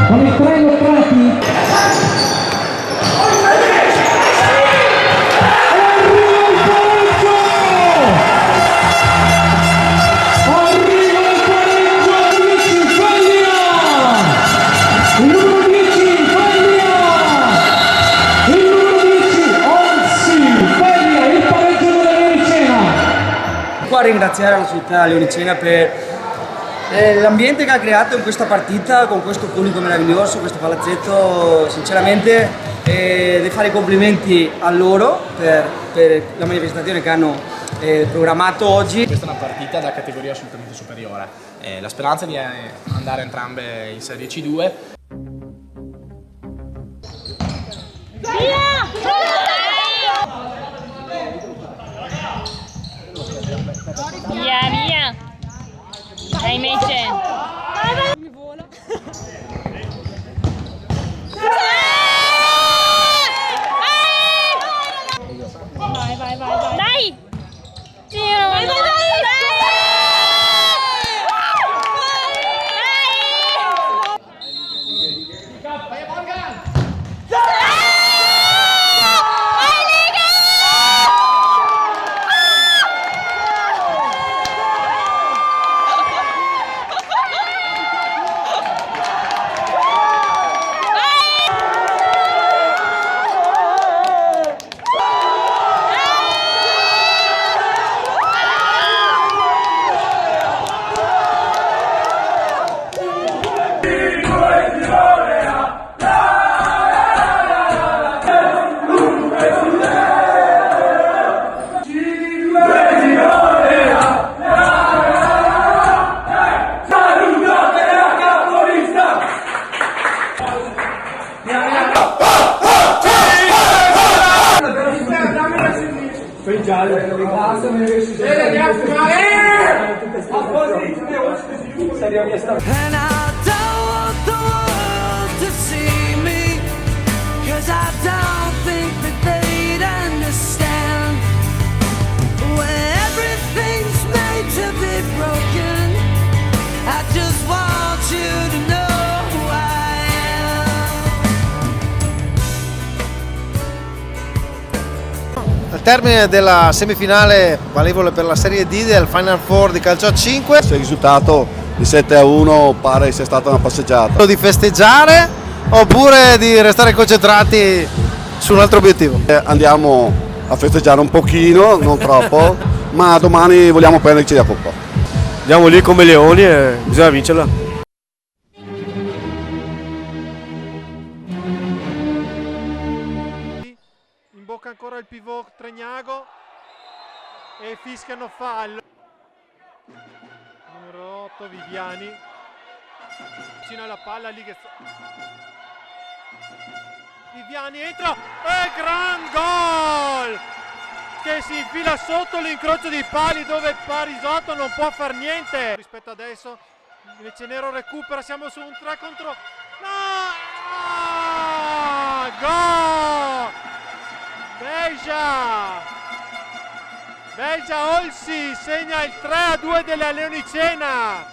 con i tre lottati. Qua ringraziare la società leonicena per l'ambiente che ha creato in questa partita con questo pubblico meraviglioso, questo palazzetto. Sinceramente devo fare i complimenti a loro per la manifestazione che hanno programmato oggi. Questa è una partita da categoria assolutamente superiore. La speranza è di andare entrambe in Serie C2. Via! E invece... Mi vola! Vai! Dai! Tiro! Dai! And I don't want the world to see me, 'cause I don't think that they'd understand. When everything's made to be broken, I just want you to know who I am. Al termine della semifinale valevole per la Serie D del Final Four di calcio a 5, il risultato di 7-1 pare sia stata una passeggiata. di festeggiare oppure di restare concentrati su un altro obiettivo? Andiamo a festeggiare un pochino, non troppo, ma domani vogliamo prenderci la coppa. Andiamo lì come leoni e bisogna vincerla. In bocca ancora il pivot Tregnago e fischiano fallo. Numero 8 Viviani vicino alla palla lì che Viviani entra e gran gol che si infila sotto l'incrocio dei pali dove Parisotto non può far niente rispetto adesso. Invece Nero recupera, siamo su un 3 contro gol Beja Olsi segna il 3-2 della Leonicena.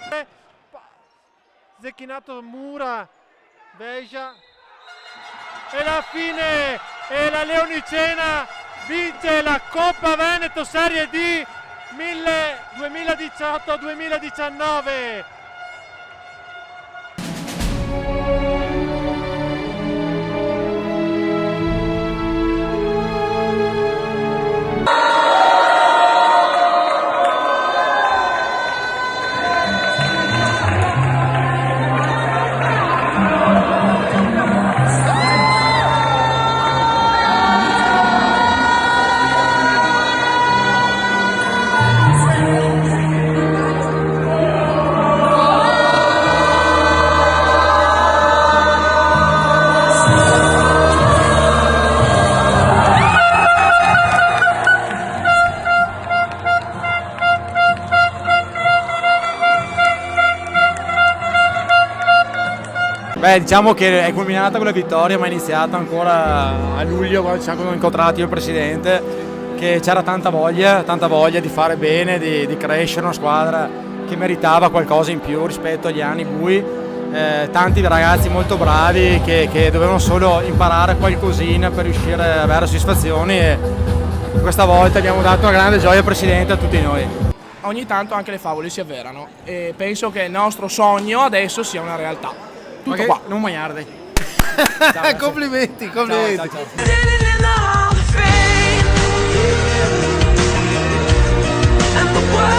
Zecchinato Mura, Beja e la fine, e la Leonicena vince la Coppa Veneto Serie D 2018-2019. Beh, diciamo che è culminata con la vittoria, ma è iniziata ancora a luglio quando ci siamo incontrati io e il presidente, che c'era tanta voglia di fare bene, di crescere, una squadra che meritava qualcosa in più rispetto agli anni bui tanti ragazzi molto bravi che dovevano solo imparare qualcosina per riuscire ad avere soddisfazioni, e questa volta abbiamo dato una grande gioia al Presidente e a tutti noi. Ogni tanto anche le favole si avverano e penso che il nostro sogno adesso sia una realtà. Tutto qua. Non magnardi. Complimenti, complimenti. Ciao, ciao. Standing in the Hall of Fame, and the world